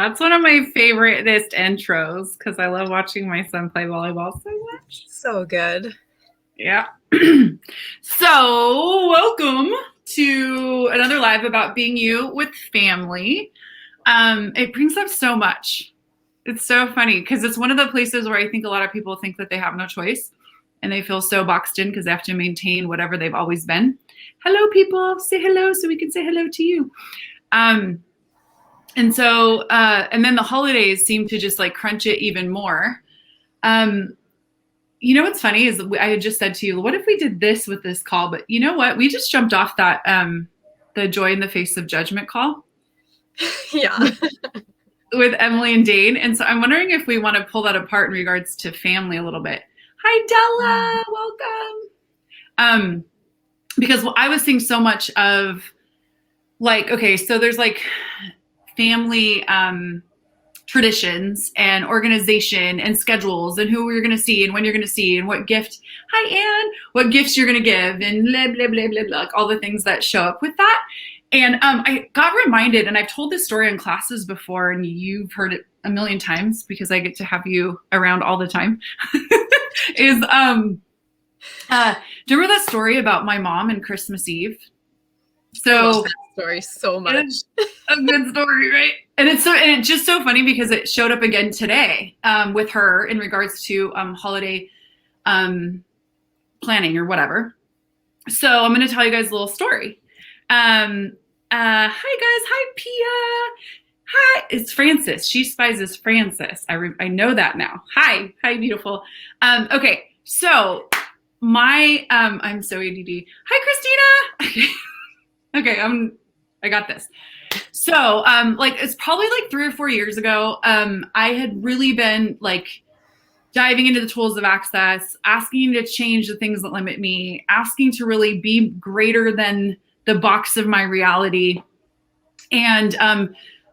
That's one of my favoriteest intros because I love watching my son play volleyball so much. So good. Yeah. So, welcome to another live about being you with family. It brings up so much. It's so funny because it's one of the places where I think a lot of people think that they have no choice and they feel so boxed in because they have to maintain whatever they've always been. Hello, people. Say hello so we can say hello to you. And so, and then the holidays seem to just like crunch it even more. You know what's funny is I had just said to you, what if we did this with this call? But you know what? We just jumped off that the Joy in the Face of Judgment call. Yeah. With Emily and Dane. And so I'm wondering if we want to pull that apart in regards to family a little bit. Hi, Della. Welcome. Because I was seeing so much of like, okay, so there's like family traditions and organization and schedules and who you're going to see and when you're going to see and what gift, hi Anne, what gifts you're going to give and blah, blah, blah, blah, blah, all the things that show up with that. And I got reminded, and I've told this story in classes before and you've heard it a million times because I get to have you around all the time, is, do you remember that story about my mom and Christmas Eve? So I love that story so much. It's a good story, right? And it's just so funny because it showed up again today with her in regards to holiday planning or whatever. So I'm going to tell you guys a little story. Hi guys, hi Pia, hi. It's Frances. She spies as Frances. I know that now. Hi beautiful. Okay, so my I'm so ADD. Hi Christina. Okay, I got this. So, like it's probably like 3 or 4 years ago, I had really been like diving into the tools of access, asking to change the things that limit me, asking to really be greater than the box of my reality, and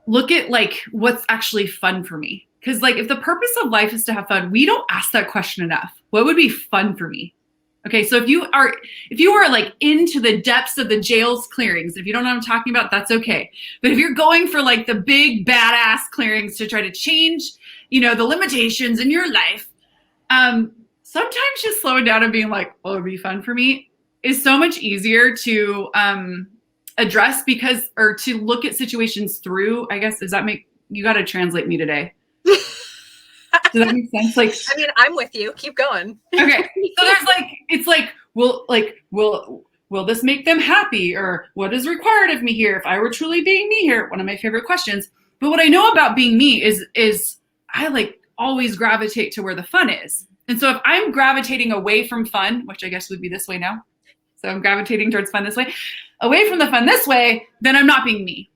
look at like what's actually fun for me. Because like if the purpose of life is to have fun, we don't ask that question enough. What would be fun for me? Okay, so if you are like into the depths of the jails clearings, if you don't know what I'm talking about, that's okay. But if you're going for like the big badass clearings to try to change, the limitations in your life, sometimes just slowing down and being like, oh, it'd be fun for me is so much easier to address or to look at situations through, I guess, you got to translate me today. Does that make sense? Like, I mean, I'm with you. Keep going. Okay. So there's like, it's like, will this make them happy? Or what is required of me here? If I were truly being me here, one of my favorite questions. But what I know about being me is I like always gravitate to where the fun is. And so if I'm gravitating away from fun, which I guess would be this way now. So I'm gravitating towards fun this way, away from the fun this way, then I'm not being me.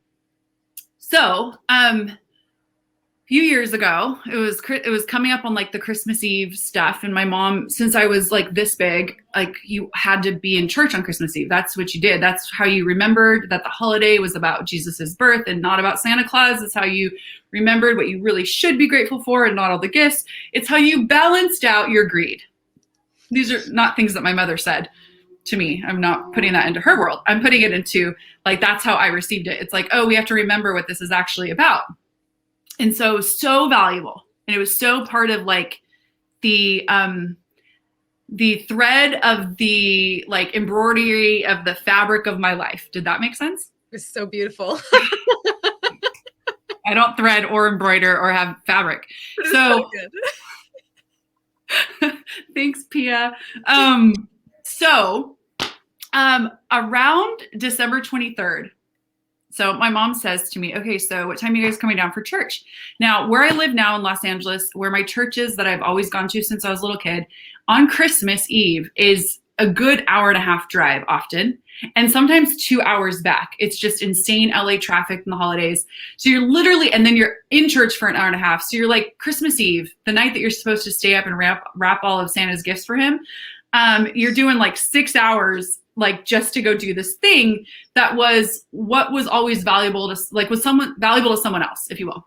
So, few years ago, it was coming up on like the Christmas Eve stuff. And my mom, since I was like this big, like you had to be in church on Christmas Eve. That's what you did. That's how you remembered that the holiday was about Jesus's birth and not about Santa Claus. It's how you remembered what you really should be grateful for and not all the gifts. It's how you balanced out your greed. These are not things that my mother said to me. I'm not putting that into her world. I'm putting it into like, that's how I received it. It's like, oh, we have to remember what this is actually about. And so valuable. And it was so part of like the thread of the like embroidery of the fabric of my life. Did that make sense? It's so beautiful. I don't thread or embroider or have fabric. So good. Thanks, Pia. Around December 23rd, so my mom says to me, okay, so what time are you guys coming down for church? Now, where I live now in Los Angeles, where my church is that I've always gone to since I was a little kid, on Christmas Eve is a good hour and a half drive often, and sometimes 2 hours back. It's just insane LA traffic in the holidays. So you're literally, and then you're in church for an hour and a half. So you're like Christmas Eve, the night that you're supposed to stay up and wrap all of Santa's gifts for him. You're doing like 6 hours like just to go do this thing that was what was always valuable to someone else, if you will.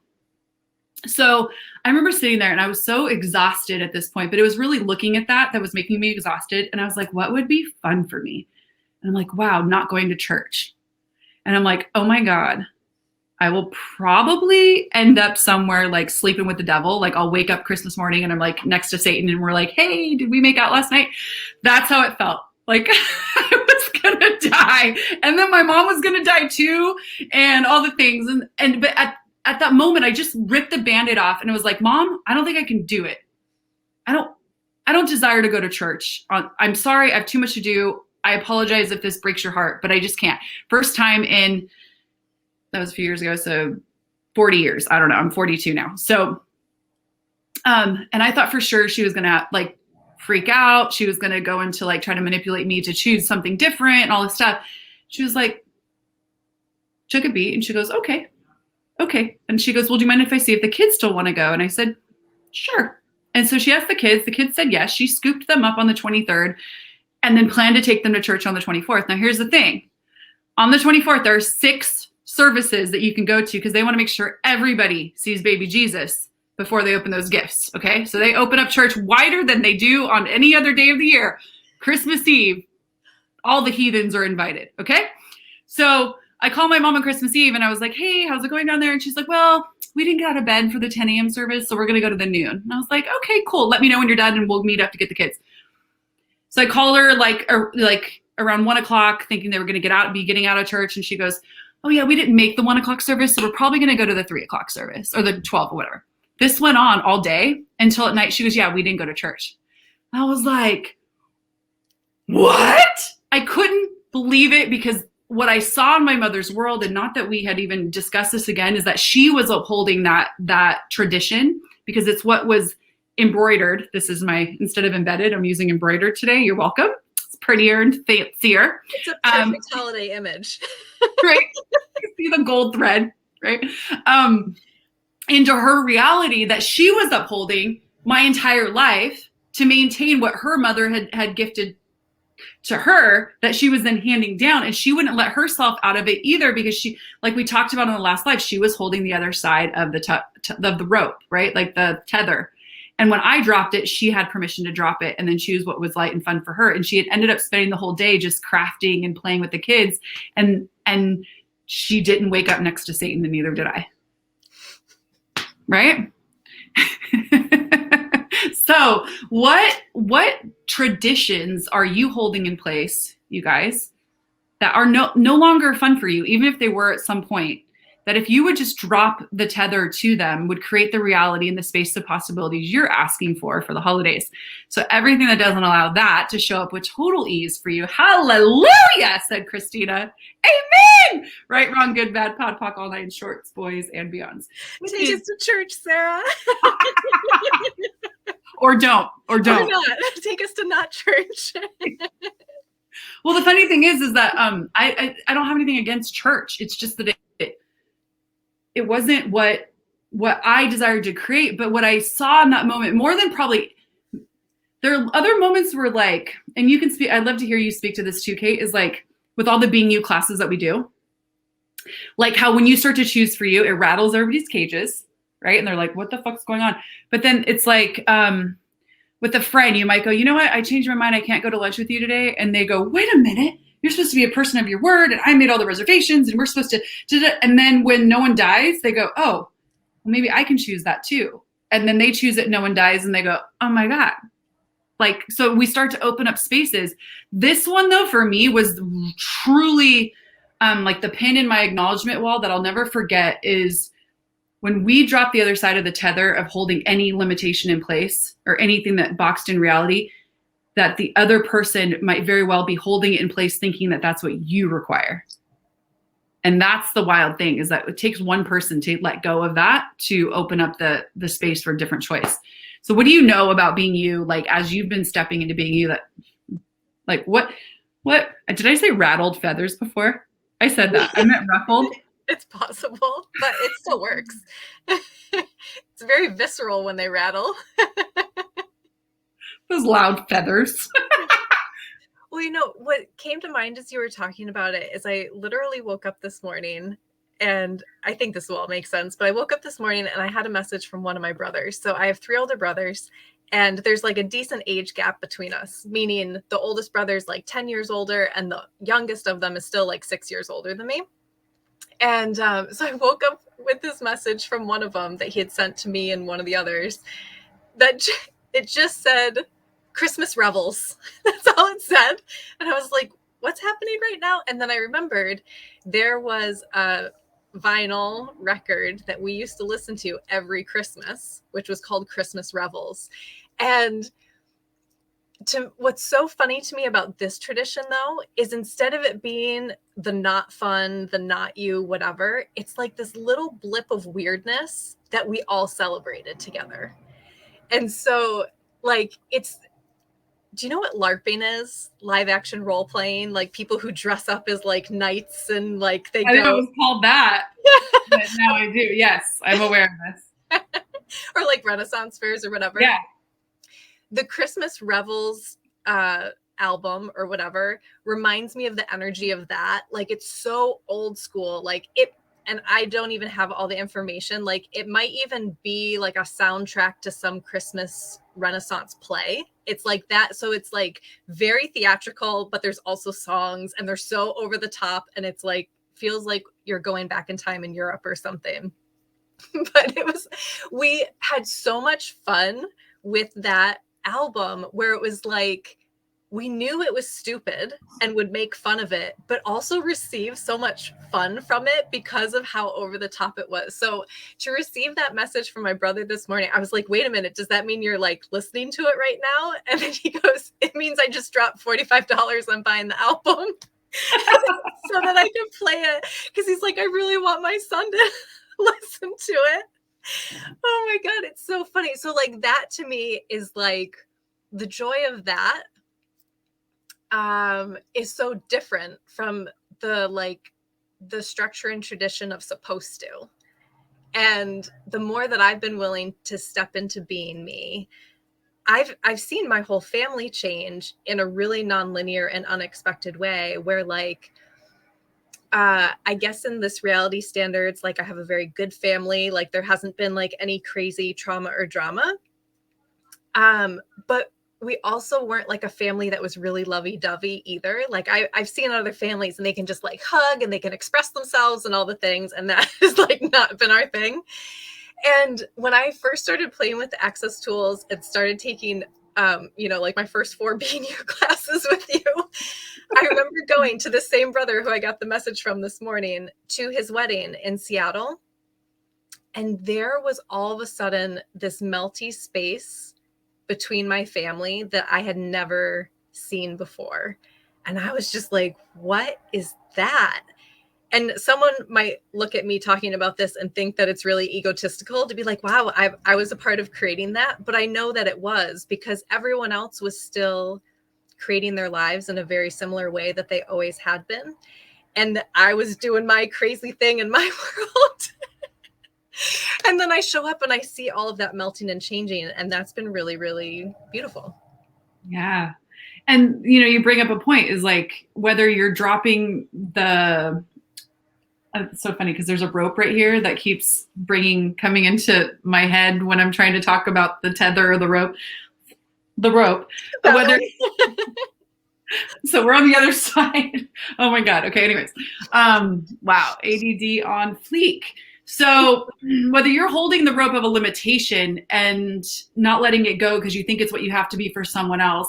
So I remember sitting there and I was so exhausted at this point, but it was really looking at that was making me exhausted. And I was like, what would be fun for me? And I'm like, wow, not going to church. And I'm like, oh my God, I will probably end up somewhere like sleeping with the devil. Like I'll wake up Christmas morning and I'm like next to Satan and we're like, hey, did we make out last night? That's how it felt. Like I was gonna die. And then my mom was gonna die too, and all the things. But at that moment, I just ripped the Band-Aid off and it was like, Mom, I don't think I can do it. I don't desire to go to church. I'm sorry, I have too much to do. I apologize if this breaks your heart, but I just can't. First time in, that was a few years ago, so 40 years. I don't know. I'm 42 now. So, and I thought for sure she was gonna like freak out. She was gonna go into like try to manipulate me to choose something different and all this stuff. She was like, took a beat and she goes, okay. And she goes, well, do you mind if I see if the kids still want to go? And I said, sure. And so she asked the kids said yes. She scooped them up on the 23rd and then planned to take them to church on the 24th. Now here's the thing. On the 24th, there are 6 services that you can go to because they want to make sure everybody sees baby Jesus before they open those gifts. Okay. So they open up church wider than they do on any other day of the year. Christmas Eve, all the heathens are invited. Okay. So I called my mom on Christmas Eve and I was like, hey, how's it going down there? And she's like, well, we didn't get out of bed for the 10 a.m. service. So we're going to go to the noon. And I was like, okay, cool. Let me know when you're done and we'll meet up to get the kids. So I call her like around 1 o'clock thinking they were going to be getting out of church. And she goes, oh yeah, we didn't make the 1 o'clock service. So we're probably going to go to the 3 o'clock service or the 12 or whatever. This went on all day until at night. She goes, yeah, we didn't go to church. I was like, what? I couldn't believe it because what I saw in my mother's world, and not that we had even discussed this again, is that she was upholding that tradition because it's what was embroidered. This is instead of embedded, I'm using embroidered today. You're welcome. It's prettier and fancier. It's a perfect holiday image. Right? You see the gold thread, right? Into her reality that she was upholding my entire life to maintain what her mother had gifted to her that she was then handing down, and she wouldn't let herself out of it either because she, like we talked about in the last life, she was holding the other side of the rope, right? Like the tether. And when I dropped it, she had permission to drop it and then choose what was light and fun for her. And she had ended up spending the whole day just crafting and playing with the kids. And she didn't wake up next to Satan, and neither did I. Right? So what traditions are you holding in place, you guys, that are no longer fun for you, even if they were at some point, that if you would just drop the tether to them would create the reality and the space of possibilities you're asking for the holidays. So everything that doesn't allow that to show up with total ease for you. Hallelujah, said Christina. Amen. Right, wrong, good, bad, pod, poc, all nine shorts, boys, and beyonds. Take us to church, Sarah. Or don't. Or not. Take us to not church. Well, the funny thing is that I don't have anything against church. It's just that it wasn't what I desired to create, but what I saw in that moment, more than probably, there are other moments where like, and you can speak, I'd love to hear you speak to this too, Kate, is like with all the Being You classes that we do, like how when you start to choose for you, it rattles everybody's cages, right? And they're like, what the fuck's going on? But then it's like, with a friend, you might go, you know what? I changed my mind. I can't go to lunch with you today. And they go, wait a minute. You're supposed to be a person of your word. And I made all the reservations and we're supposed to. And then when no one dies, they go, oh, well, maybe I can choose that too. And then they choose it. No one dies. And they go, oh my God. Like, so we start to open up spaces. This one though, for me was truly like the pin in my acknowledgement wall that I'll never forget is when we drop the other side of the tether of holding any limitation in place or anything that boxed in reality, that the other person might very well be holding it in place thinking that that's what you require. And that's the wild thing, is that it takes one person to let go of that to open up the space for a different choice. So what do you know about being you, like as you've been stepping into being you, that like what did I say rattled feathers before? I said that. I meant ruffled. It's possible, but it still works. It's very visceral when they rattle. Those loud feathers. Well, you know, what came to mind as you were talking about it is I literally woke up this morning, and I think this will all make sense, but I woke up this morning and I had a message from one of my brothers. So I have 3 older brothers, and there's like a decent age gap between us, meaning the oldest brother is like 10 years older and the youngest of them is still like 6 years older than me. And so I woke up with this message from one of them that he had sent to me and one of the others that it just said Christmas revels. That's all it said. And I was like, what's happening right now? And then I remembered there was a vinyl record that we used to listen to every Christmas, which was called Christmas Revels. And what's so funny to me about this tradition, though, is instead of it being the not fun, the not you, whatever, it's like this little blip of weirdness that we all celebrated together. And so, like, do you know what LARPing is? Live action role playing, like people who dress up as like knights and like they I didn't know it was called that, but now I do. Yes, I'm aware of this. Or like Renaissance fairs or whatever. Yeah. The Christmas Revels album or whatever reminds me of the energy of that. Like it's so old school. Like it, and I don't even have all the information. Like it might even be like a soundtrack to some Christmas Renaissance play. It's like that. So it's like very theatrical, but there's also songs and they're so over the top. And it's like, feels like you're going back in time in Europe or something. But we had so much fun with that album where it was like, we knew it was stupid and would make fun of it, but also receive so much fun from it because of how over the top it was. So to receive that message from my brother this morning, I was like, wait a minute, does that mean you're like listening to it right now? And then he goes, it means I just dropped $45 on buying the album so that I can play it. Because he's like, I really want my son to listen to it. Oh my God, it's so funny. So like that to me is like the joy of that is so different from the structure and tradition of supposed to. And the more that I've been willing to step into being me, I've seen my whole family change in a really nonlinear and unexpected way where like I guess in this reality standards, like I have a very good family, like there hasn't been like any crazy trauma or drama. But we also weren't like a family that was really lovey-dovey either. Like I've seen other families and they can just like hug and they can express themselves and all the things. And that has like not been our thing. And when I first started playing with the Access tools and started taking, like my first 4 BNU classes with you, I remember going to the same brother who I got the message from this morning to his wedding in Seattle. And there was all of a sudden this melty space between my family that I had never seen before. And I was just like, what is that? And someone might look at me talking about this and think that it's really egotistical to be like, wow, I was a part of creating that. But I know that it was because everyone else was still creating their lives in a very similar way that they always had been. And I was doing my crazy thing in my world. And then I show up and I see all of that melting and changing. And that's been really, really beautiful. Yeah. And, you bring up a point is like whether you're dropping it's so funny because there's a rope right here that keeps coming into my head when I'm trying to talk about the tether or the rope. Whether so we're on the other side. Oh my God. Okay. Anyways. Wow. ADD on fleek. So whether you're holding the rope of a limitation and not letting it go because you think it's what you have to be for someone else.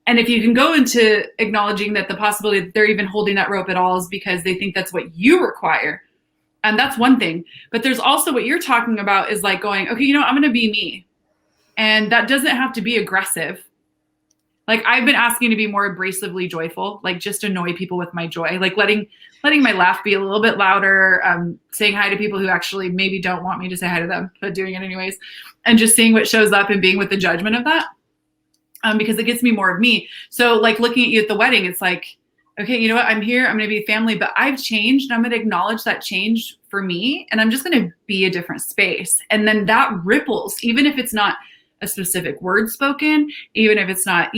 And if you can go into acknowledging that the possibility that they're even holding that rope at all is because they think that's what you require. And that's one thing. But there's also what you're talking about is like going, okay, I'm going to be me. And that doesn't have to be aggressive. Like I've been asking to be more abrasively joyful, like just annoy people with my joy, like letting my laugh be a little bit louder, saying hi to people who actually maybe don't want me to say hi to them, but doing it anyways. And just seeing what shows up and being with the judgment of that. Because it gets me more of me. So like looking at you at the wedding, it's like, okay, you know what? I'm here. I'm going to be family, but I've changed and I'm going to acknowledge that change for me. And I'm just going to be a different space. And then that ripples, even if it's not a specific word spoken, even if it's not,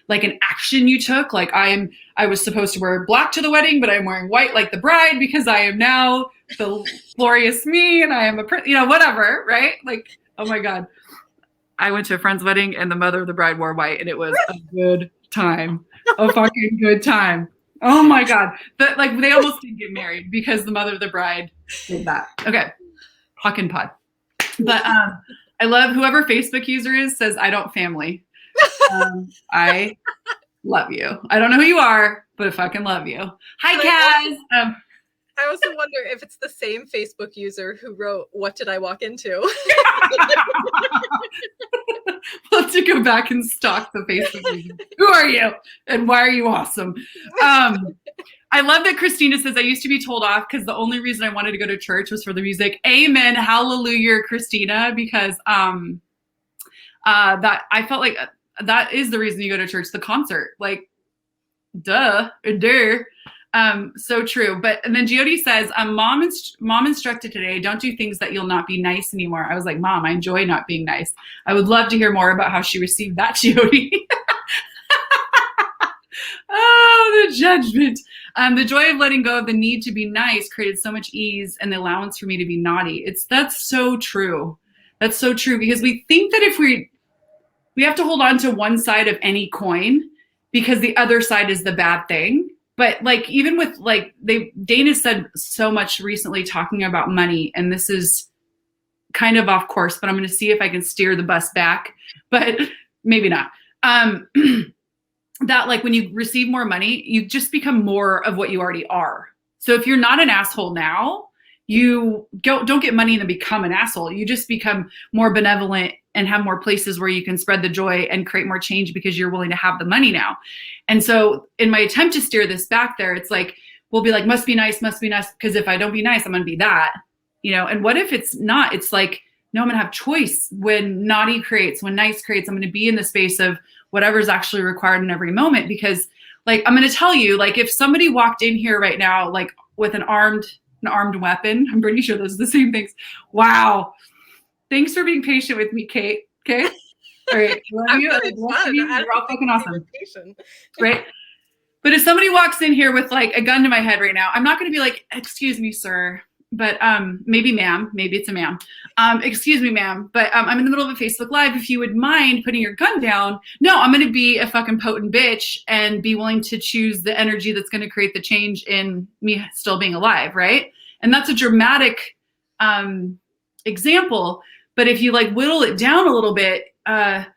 like an action you took, like I was supposed to wear black to the wedding, but I'm wearing white like the bride because I am now the glorious me and I am whatever, right? Like, oh my God. I went to a friend's wedding and the mother of the bride wore white and it was a good time, a fucking good time. Oh my God. But like they almost did get married because the mother of the bride did that. Okay. Puck and pod. But I love whoever Facebook user is says, I don't family. I love you. I don't know who you are, but I fucking love you. Hi, Kaz. I also wonder if it's the same Facebook user who wrote, "What did I walk into?" We'll have to go back and stalk the Facebook user. Who are you? And why are you awesome? I love that Christina says, I used to be told off because the only reason I wanted to go to church was for the music. Amen. Hallelujah, Christina. Because that I felt like that is the reason you go to church, the concert. Like, duh. So true. And then Giodi says, mom instructed today, don't do things that you'll not be nice anymore. I was like, Mom, I enjoy not being nice. I would love to hear more about how she received that, Giodi. Oh, the judgment. The joy of letting go of the need to be nice created so much ease and the allowance for me to be naughty. That's so true. That's so true, because we think that if we have to hold on to one side of any coin because the other side is the bad thing. But like, even with like, Dana said so much recently talking about money, and this is kind of off course, but I'm going to see if I can steer the bus back, but maybe not. That like when you receive more money, you just become more of what you already are. So if you're not an asshole now, you don't get money and become an asshole. You just become more benevolent and have more places where you can spread the joy and create more change because you're willing to have the money now. And so in my attempt to steer this back there, it's like, we'll be like, must be nice. Because if I don't be nice, I'm going to be that, and what if it's not? It's like, no, I'm going to have choice. When naughty creates, when nice creates, I'm going to be in the space of whatever's actually required in every moment. Because like, I'm going to tell you, like if somebody walked in here right now, like with an armed weapon, I'm pretty sure those are the same things. Wow. Thanks for being patient with me, Kate. Okay. All right. Love you. You're all fucking awesome. Right. But if somebody walks in here with like a gun to my head right now, I'm not going to be like, excuse me, sir. But maybe ma'am, maybe it's a ma'am. Excuse me, ma'am, but I'm in the middle of a Facebook Live. If you would mind putting your gun down. No, I'm going to be a fucking potent bitch and be willing to choose the energy that's going to create the change in me still being alive, right? And that's a dramatic example. But if you like whittle it down a little bit, there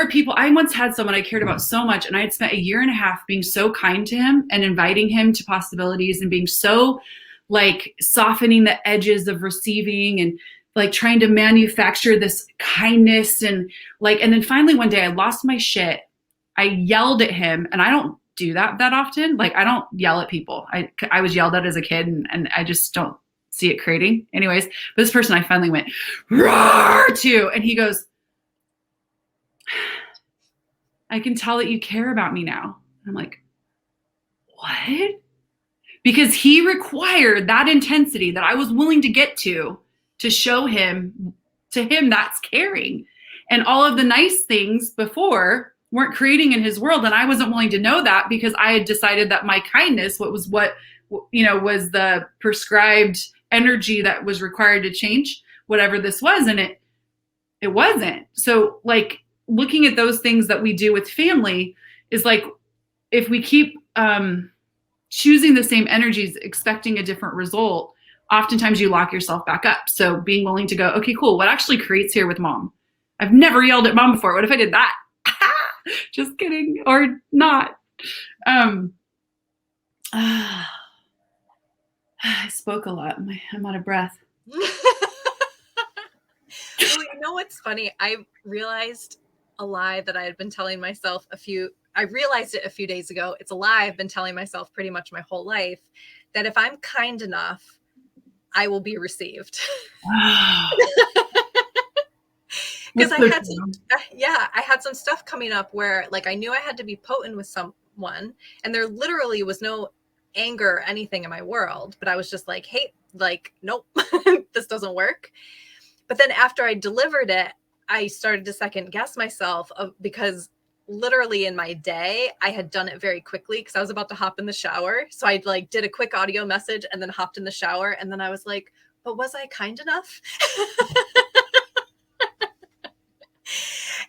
are people. I once had someone I cared about so much, and I had spent a year and a half being so kind to him and inviting him to possibilities and being so like softening the edges of receiving and like trying to manufacture this kindness and then finally one day I lost my shit. I yelled at him, and I don't do that often. Like I don't yell at people. I was yelled at as a kid, and I just don't see it creating. Anyways, this person I finally went roar to, and he goes, I can tell that you care about me now. And I'm like, what? Because he required that intensity that I was willing to get to show him, to him that's caring. And all of the nice things before weren't creating in his world. And I wasn't willing to know that because I had decided that my kindness, was the prescribed energy that was required to change whatever this was. And it wasn't. So like looking at those things that we do with family is like, if we keep, choosing the same energies, expecting a different result, oftentimes you lock yourself back up. So being willing to go, okay, cool. What actually creates here with mom? I've never yelled at mom before. What if I did that? Just kidding. Or not. I spoke a lot. I'm out of breath. Well, you know what's funny? I realized a lie that I had been telling myself I realized it a few days ago. It's a lie I've been telling myself pretty much my whole life, that if I'm kind enough, I will be received. Because I had some stuff coming up where like I knew I had to be potent with someone, and there literally was no anger or anything in my world, but I was just like, hey, like, nope, this doesn't work. But then after I delivered it, I started to second guess myself because literally in my day, I had done it very quickly because I was about to hop in the shower. So I like did a quick audio message and then hopped in the shower. And then I was like, but was I kind enough?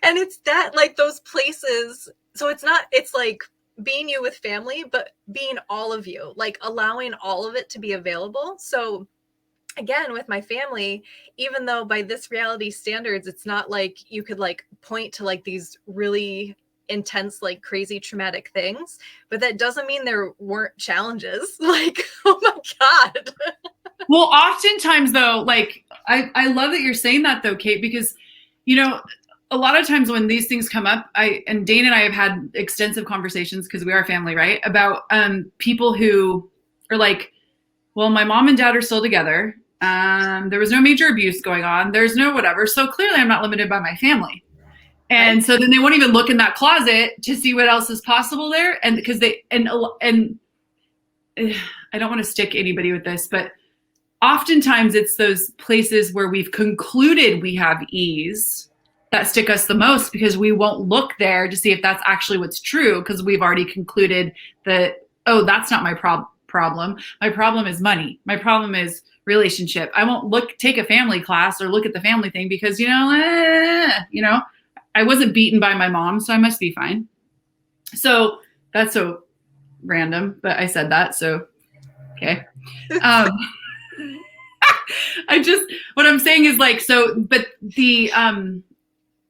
And it's that like those places. So it's like being you with family, but being all of you, like allowing all of it to be available. So again, with my family, even though by this reality standards, it's not like you could like point to like these really intense, like crazy traumatic things, but that doesn't mean there weren't challenges. Like, oh my God. Well, oftentimes though, like I love that you're saying that though, Kate, because you know, a lot of times when these things come up, and Dane and I have had extensive conversations because we are family, right? About people who are like, well, my mom and dad are still together. There was no major abuse going on. There's no whatever. So clearly I'm not limited by my family. And so then they won't even look in that closet to see what else is possible there. And because and I don't want to stick anybody with this, but oftentimes it's those places where we've concluded we have ease that stick us the most, because we won't look there to see if that's actually what's true, because we've already concluded that, oh, that's not my problem. My problem is money. My problem is relationship. I won't take a family class or look at the family thing because, I wasn't beaten by my mom, so I must be fine. So that's so random, but I said that. So, okay. What I'm saying is like, so, but the,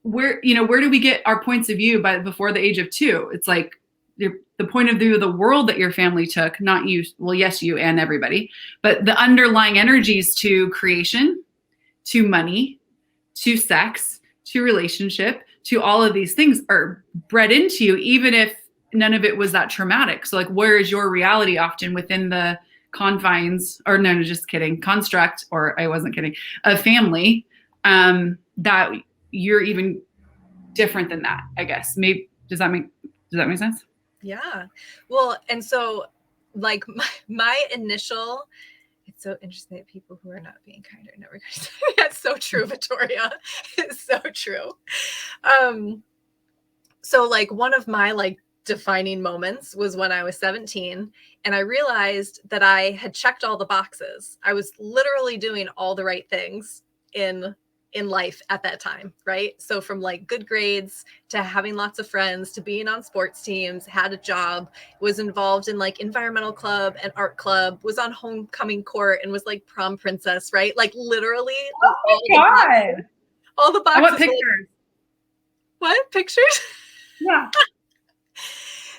where do we get our points of view before the age of 2? It's like the point of view of the world that your family took, not you. Well, yes, you and everybody, but the underlying energies to creation, to money, to sex, to relationship, to all of these things are bred into you, even if none of it was that traumatic. So like, where is your reality often within the confines, or no, just kidding, construct, or I wasn't kidding, a family, that you're even different than that, I guess. Maybe, does that make sense? Yeah. Well, and so like my initial, it's so interesting that people who are not being kind are never going to say that's so true, Victoria. It's so true. So like one of my like defining moments was when I was 17 and I realized that I had checked all the boxes. I was literally doing all the right things in life at that time, right? So from like good grades to having lots of friends to being on sports teams, had a job, was involved in like environmental club and art club, was on homecoming court and was like prom princess, right? Like literally all the boxes. I want pictures. What? Pictures? Yeah.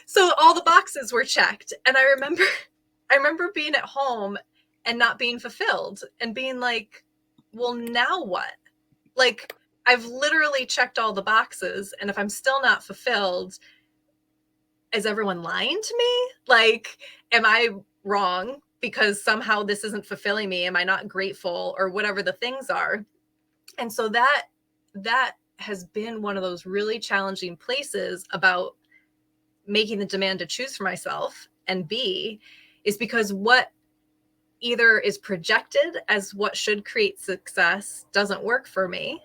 So all the boxes were checked. And I remember being at home and not being fulfilled and being like, well, now what? Like, I've literally checked all the boxes. And if I'm still not fulfilled, is everyone lying to me? Like, am I wrong because somehow this isn't fulfilling me? Am I not grateful, or whatever the things are? And so that has been one of those really challenging places about making the demand to choose for myself and be, is because what either is projected as what should create success doesn't work for me,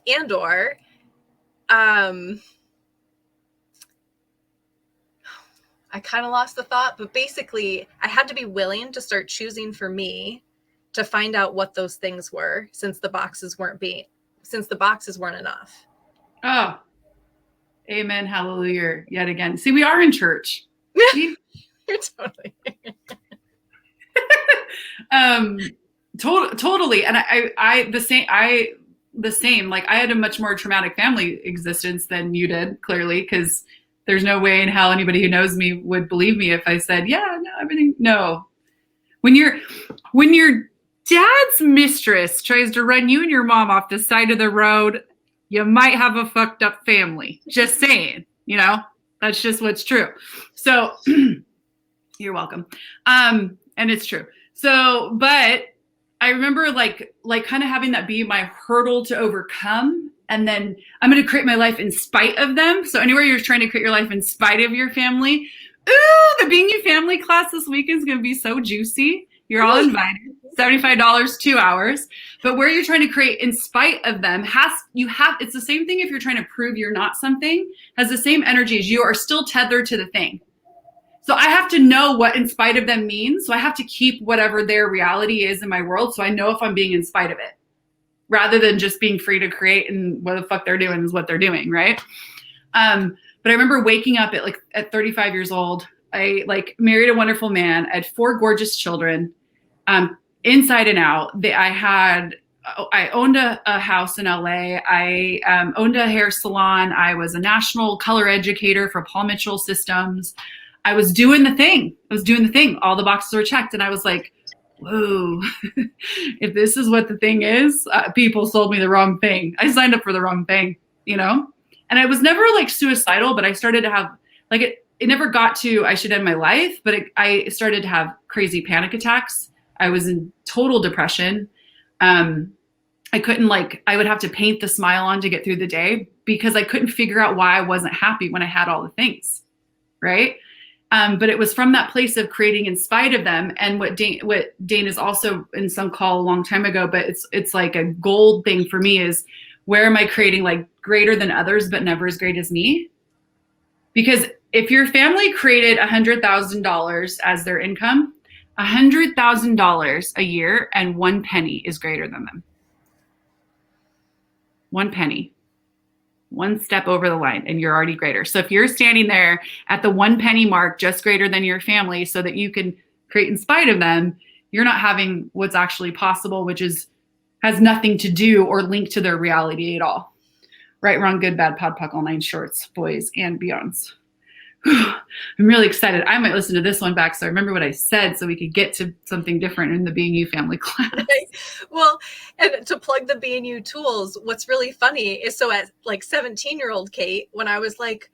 and or I kind of lost the thought, but basically I had to be willing to start choosing for me to find out what those things were, since the boxes weren't enough. Oh, amen. Hallelujah. Yet again. See, we are in church. You're totally totally. And the same, like I had a much more traumatic family existence than you did, clearly, because there's no way in hell anybody who knows me would believe me if I said, yeah, no, everything. No. When your dad's mistress tries to run you and your mom off the side of the road, you might have a fucked up family. Just saying, that's just what's true. So you're welcome. And it's true. So, but I remember like kind of having that be my hurdle to overcome. And then I'm going to create my life in spite of them. So anywhere you're trying to create your life in spite of your family, the Being You family class this weekend is going to be so juicy. You're all invited. $75, 2 hours. But where you're trying to create in spite of them it's the same thing. If you're trying to prove you're not something, has the same energy as you are still tethered to the thing. So I have to know what in spite of them means. So I have to keep whatever their reality is in my world. So I know if I'm being in spite of it, rather than just being free to create, and what the fuck they're doing is what they're doing. Right. But I remember waking up at 35 years old. I like married a wonderful man. I had 4 gorgeous children, inside and out. I owned a house in LA. I owned a hair salon. I was a national color educator for Paul Mitchell Systems. I was doing the thing. All the boxes were checked. And I was like, whoa, if this is what the thing is, people sold me the wrong thing. I signed up for the wrong thing, you know? And I was never like suicidal, but I started to have like it never got to, I should end my life, but I started to have crazy panic attacks. I was in total depression. I couldn't I would have to paint the smile on to get through the day because I couldn't figure out why I wasn't happy when I had all the things. Right. But it was from that place of creating in spite of them. And what Dane is also in some call a long time ago, but it's like a gold thing for me is where am I creating like greater than others, but never as great as me? Because if your family created $100,000 as their income, $100,000 a year and 1 penny is greater than them. 1 penny. 1 step over the line and you're already greater. So if you're standing there at the 1 penny mark, just greater than your family so that you can create in spite of them, you're not having what's actually possible, which has nothing to do or link to their reality at all. Right, wrong, good, bad, pod, puck, all 9 shorts, boys and beyonds. I'm really excited. I might listen to this one back so I remember what I said so we could get to something different in the Being You family class. Well, and to plug the Being You tools, what's really funny is so at like 17-year-old Kate, when I was like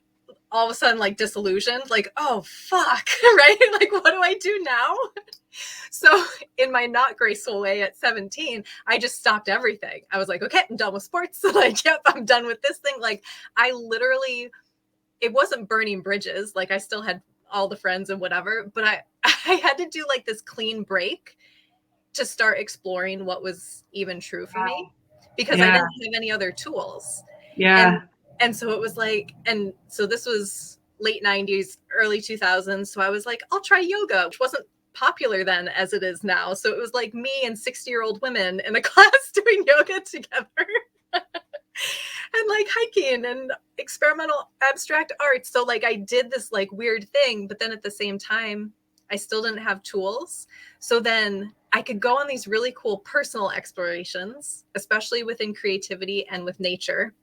all of a sudden like disillusioned, like, oh, fuck, right? Like, what do I do now? So in my not graceful way at 17, I just stopped everything. I was like, okay, I'm done with sports. Like, yep, I'm done with this thing. Like, I literally, it wasn't burning bridges. Like, I still had all the friends and whatever, but I had to do like this clean break to start exploring what was even true for me because I didn't have any other tools. Yeah. And so it was like, and so this was late 90s, early 2000s. So I was like, I'll try yoga, which wasn't popular then as it is now. So it was like me and 60-year-old women in a class doing yoga together. And like hiking and experimental abstract art. So like I did this like weird thing, but then at the same time, I still didn't have tools. So then I could go on these really cool personal explorations, especially within creativity and with nature.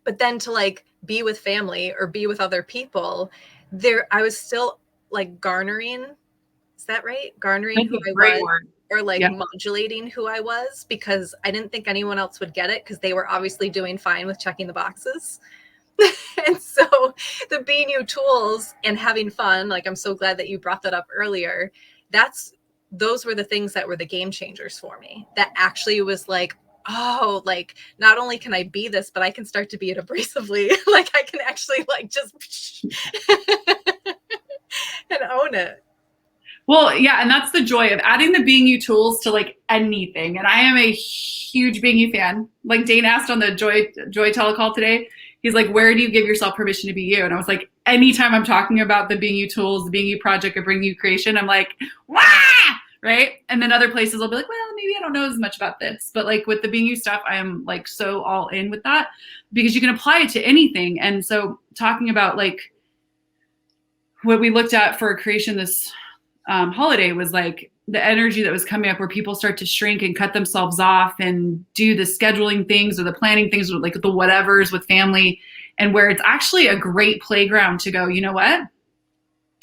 But then to like be with family or be with other people, I was still like garnering. Is that right? Garnering who I was. Or like modulating who I was because I didn't think anyone else would get it because they were obviously doing fine with checking the boxes. And so the Being You tools and having fun, like I'm so glad that you brought that up earlier. Those were the things that were the game changers for me. That actually was like, oh, like not only can I be this, but I can start to be it abrasively. Like I can actually like just and own it. Well, yeah, and that's the joy of adding the Being You tools to like anything. And I am a huge Being You fan. Like Dane asked on the Joy telecall today, he's like, where do you give yourself permission to be you? And I was like, anytime I'm talking about the Being You tools, the Being You project, or Bring You creation, I'm like, wah! Right? And then other places I'll be like, well, maybe I don't know as much about this. But like with the Being You stuff, I am like so all in with that because you can apply it to anything. And so talking about like what we looked at for creation this holiday was like the energy that was coming up where people start to shrink and cut themselves off and do the scheduling things or the planning things or like the whatevers with family, and where it's actually a great playground to go, you know what?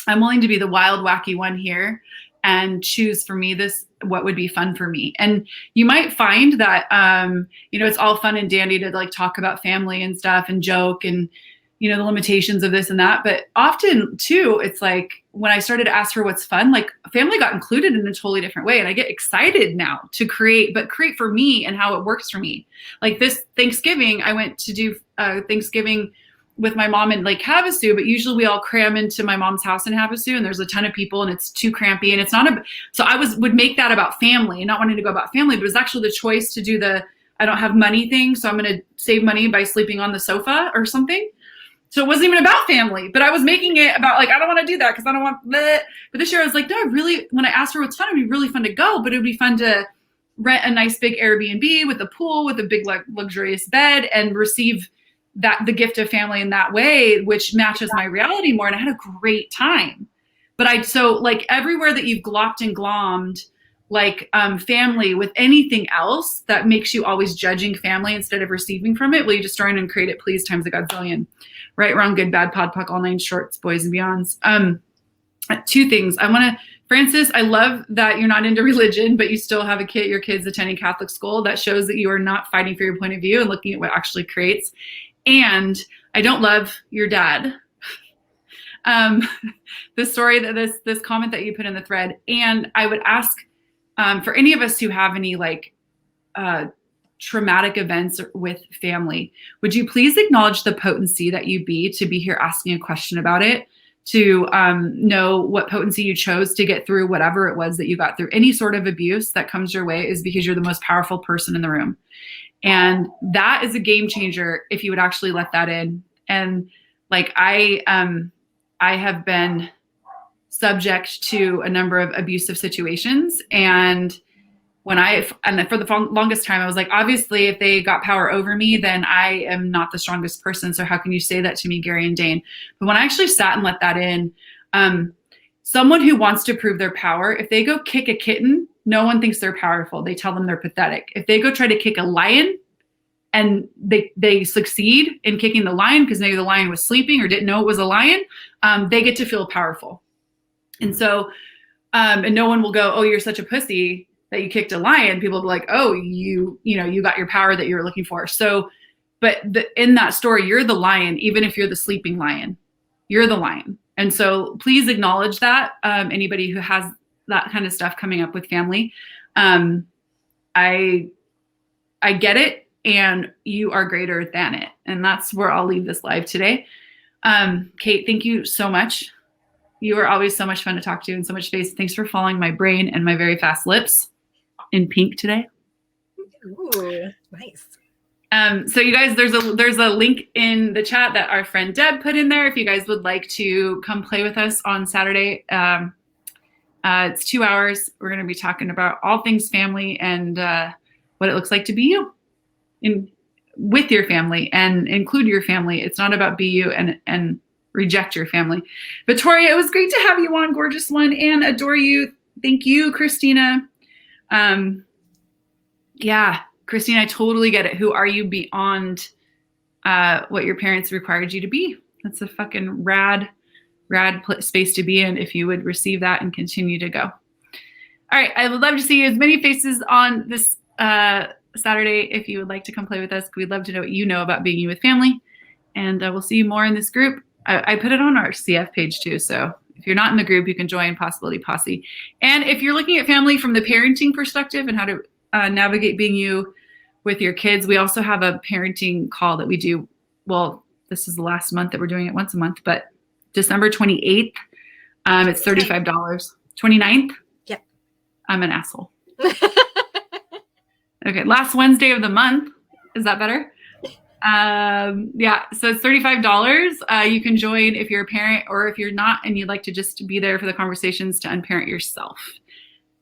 I'm willing to be the wild, wacky one here and choose for me what would be fun for me. And you might find that, it's all fun and dandy to like talk about family and stuff and joke and, the limitations of this and that. But often too, it's like when I started to ask for what's fun, like family got included in a totally different way. And I get excited now to create for me and how it works for me. Like this Thanksgiving, I went to do Thanksgiving with my mom in Lake Havasu, but usually we all cram into my mom's house in Havasu and there's a ton of people and it's too crampy and it's not so I would make that about family and not wanting to go about family, but it was actually the choice to do I don't have money thing. So I'm going to save money by sleeping on the sofa or something. So it wasn't even about family, but I was making it about like, I don't want to do that because I don't want that. But this year I was like, no, when I asked her what's fun, it'd be really fun to go, but it would be fun to rent a nice big Airbnb with a pool, with a big luxurious bed and receive that the gift of family in that way, which matches my reality more. And I had a great time. But so like everywhere that you've glopped and glommed, like family with anything else that makes you always judging family instead of receiving from it, will you destroy and create it, please, times a godzillion. Right, wrong, good, bad, pod, puck, all nine shorts, boys and beyonds. Two things. Francis, I love that you're not into religion, but you still have your kids attending Catholic school. That shows that you are not fighting for your point of view and looking at what actually creates. And I don't love your dad. The story that this comment that you put in the thread. And I would ask for any of us who have any like traumatic events with family, would you please acknowledge the potency that you be to be here asking a question about it, to know what potency you chose to get through whatever it was that you got through. Any sort of abuse that comes your way is because you're the most powerful person in the room. And that is a game changer if you would actually let that in. And like I have been subject to a number of abusive situations. And for the longest time, I was like, obviously, if they got power over me, then I am not the strongest person. So how can you say that to me, Gary and Dane? But when I actually sat and let that in, someone who wants to prove their power, if they go kick a kitten, no one thinks they're powerful. They tell them they're pathetic. If they go try to kick a lion and they succeed in kicking the lion because maybe the lion was sleeping or didn't know it was a lion, they get to feel powerful. And so, and no one will go, oh, you're such a pussy that you kicked a lion. People will be like, oh, you got your power that you were looking for. So, but in that story, you're the lion, even if you're the sleeping lion, you're the lion. And so please acknowledge that. Anybody who has that kind of stuff coming up with family, I get it, and you are greater than it. And that's where I'll leave this live today. Kate, thank you so much. You are always so much fun to talk to and so much space. Thanks for following my brain and my very fast lips in pink today. Ooh, nice. So you guys, there's a link in the chat that our friend Deb put in there. If you guys would like to come play with us on Saturday, it's 2 hours. We're going to be talking about all things family and what it looks like to be you with your family and include your family. It's not about be you and reject your family. Victoria, it was great to have you on, gorgeous one, and adore you. Thank you, Christina. Yeah, Christine, I totally get it. Who are you beyond what your parents required you to be? That's a fucking rad space to be in if you would receive that and continue to go. All right, I would love to see as many faces on this Saturday if you would like to come play with us. We'd love to know what you know about being you with family, and we'll see you more in this group. I put it on our CF page too, so if you're not in the group, you can join Possibility Posse. And if you're looking at family from the parenting perspective and how to navigate being you with your kids, we also have a parenting call that we do. Well, this is the last month that we're doing it once a month, but December 28th, it's $35. 29th? Yeah. I'm an asshole. Okay, last Wednesday of the month. Is that better? Yeah, so it's $35. You can join if you're a parent, or if you're not and you'd like to just be there for the conversations to unparent yourself.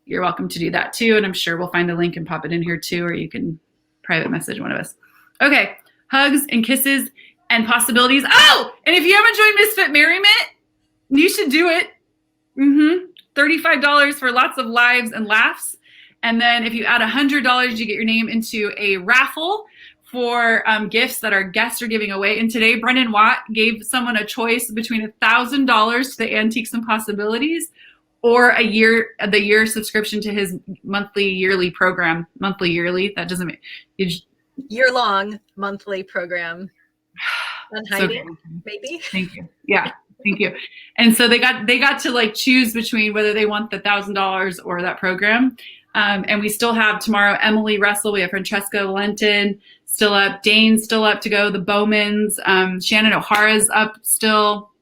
You're welcome to do that too. And I'm sure we'll find a link and pop it in here too, or you can private message one of us. Okay, hugs and kisses and possibilities. Oh, and if you haven't joined Misfit Merriment, you should do it. $35 for lots of lives and laughs. And then if you add $100, you get your name into a raffle for gifts that our guests are giving away. And today, Brendan Watt gave someone a choice between $1,000 to the Antiques and Possibilities or the year subscription to his yearly program. That doesn't make year-long monthly program. Unhiding, maybe. Thank you. Yeah. Thank you. And so they got to like choose between whether they want the $1,000 or that program. And we still have tomorrow Emily Russell, we have Francesca Lenton still up, Dane still up to go, the Bowmans, Shannon O'Hara's up still.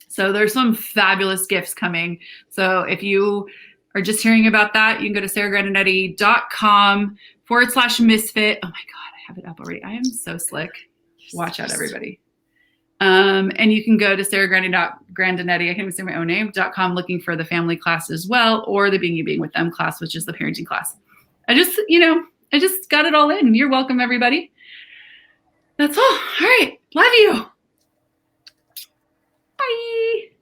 So there's some fabulous gifts coming. So if you are just hearing about that, you can go to sarahgrandinetti.com/misfit. Oh my God, I have it up already. I am so slick. Watch out, everybody. And you can go to sarahgrandinetti, I can't even say my own name, .com, looking for the family class as well, or the Being You Being With Them class, which is the parenting class. I just got it all in. You're welcome, everybody. That's all. All right. Love you. Bye.